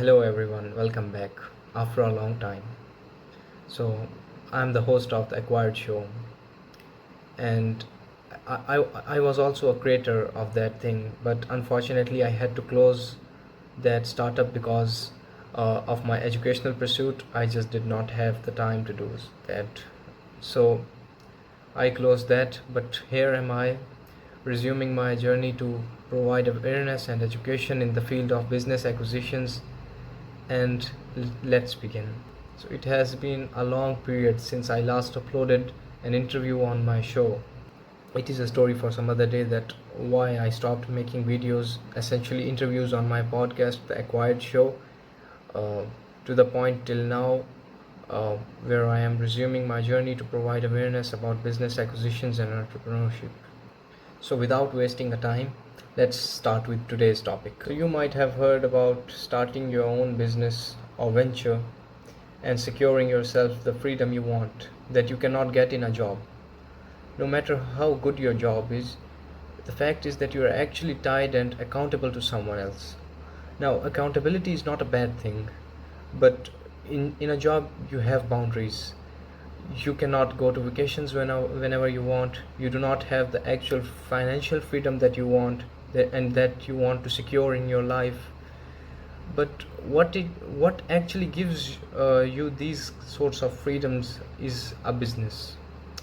Hello everyone, welcome back after a long time. So, I'm the host of the Acquired Show, and I was also a creator of that thing, but unfortunately, I had to close that startup because of my educational pursuit. I just did not have the time to do that. So, I closed that, but here am I, resuming my journey to provide awareness and education in the field of business acquisitions. And let's begin. So, it has been a long period since I last uploaded an interview on my show. It is a story for some other day that why I stopped making videos, essentially interviews on my podcast, The Acquired Show, uh, to the point till now uh, where I am resuming my journey to provide awareness about business acquisitions and entrepreneurship. So, without wasting a time, let's start with today's topic. So, you might have heard about starting your own business or venture and securing yourself the freedom you want that you cannot get in a job. No matter how good your job is, the fact is that you are actually tied and accountable to someone else. Now, accountability is not a bad thing, but in a job, you have boundaries. You cannot go to vacations whenever you want. You do not have the actual financial freedom that you want and that you want to secure in your life. But what actually gives you these sorts of freedoms is a business,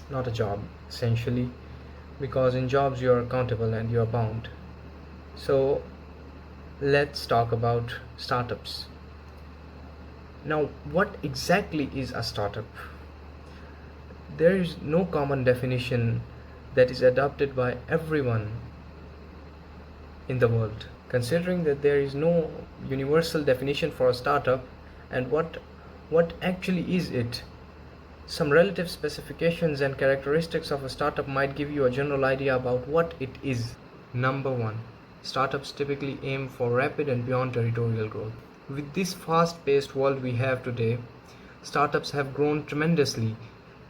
not a job, essentially, because in jobs you are accountable and you are bound. So let's talk about startups. Now, what exactly is a startup? There is no common definition that is adopted by everyone in the world. Considering that there is no universal definition for a startup, and what actually is it? Some relative specifications and characteristics of a startup might give you a general idea about what it is. Number 1. Startups typically aim for rapid and beyond territorial growth. With this fast-paced world we have today, startups have grown tremendously,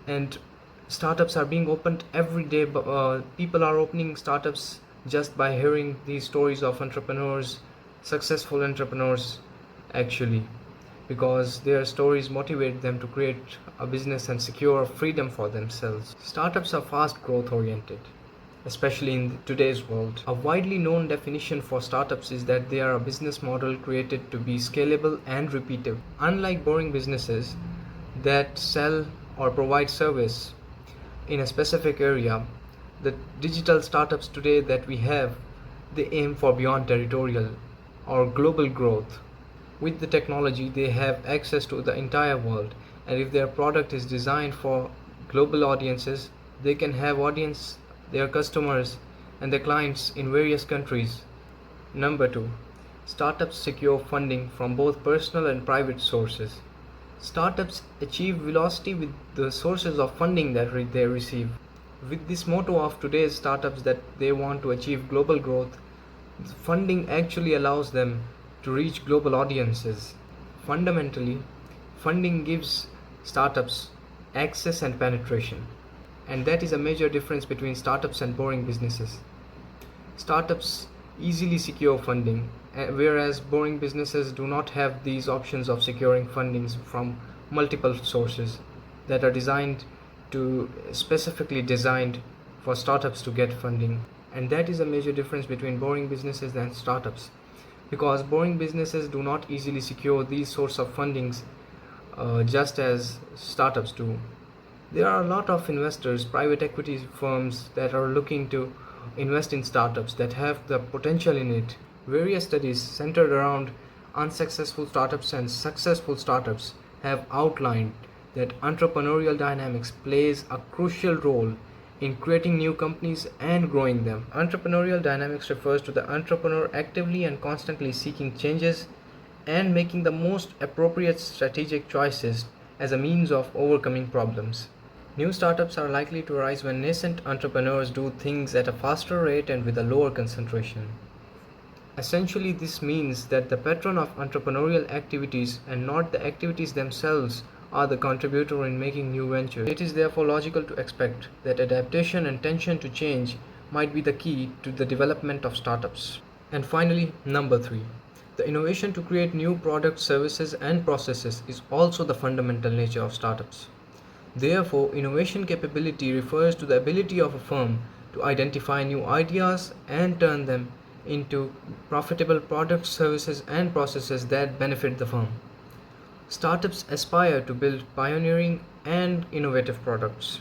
and startups are being opened every day. People are opening startups just by hearing these stories of entrepreneurs, successful entrepreneurs, actually, because their stories motivate them to create a business and secure freedom for themselves. Startups are fast growth oriented, especially in today's world. A widely known definition for startups is that they are a business model created to be scalable and repeatable. Unlike boring businesses that sell or provide service in a specific area, the digital startups today that we have, they aim for beyond territorial or global growth. With the technology, they have access to the entire world, and if their product is designed for global audiences, they can have their customers and their clients in various countries. Number 2. Startups secure funding from both personal and private sources. Startups achieve velocity with the sources of funding that they receive. With this motto of today's startups that they want to achieve global growth, funding actually allows them to reach global audiences. Fundamentally, funding gives startups access and penetration, and that is a major difference between startups and boring businesses. Startups easily secure funding, whereas boring businesses do not have these options of securing fundings from multiple sources that are specifically designed for startups to get funding. And that is a major difference between boring businesses and startups, because boring businesses do not easily secure these sorts of fundings just as startups do. There are a lot of investors, private equity firms that are looking to invest in startups that have the potential in it. Various studies centered around unsuccessful startups and successful startups have outlined that entrepreneurial dynamics plays a crucial role in creating new companies and growing them. Entrepreneurial dynamics refers to the entrepreneur actively and constantly seeking changes and making the most appropriate strategic choices as a means of overcoming problems. New startups are likely to arise when nascent entrepreneurs do things at a faster rate and with a lower concentration. Essentially, this means that the patron of entrepreneurial activities and not the activities themselves are the contributor in making new ventures. It is therefore logical to expect that adaptation and tension to change might be the key to the development of startups. And finally, number 3. The innovation to create new products, services, and processes is also the fundamental nature of startups. Therefore, innovation capability refers to the ability of a firm to identify new ideas and turn them into profitable products, services, and processes that benefit the firm. Startups aspire to build pioneering and innovative products.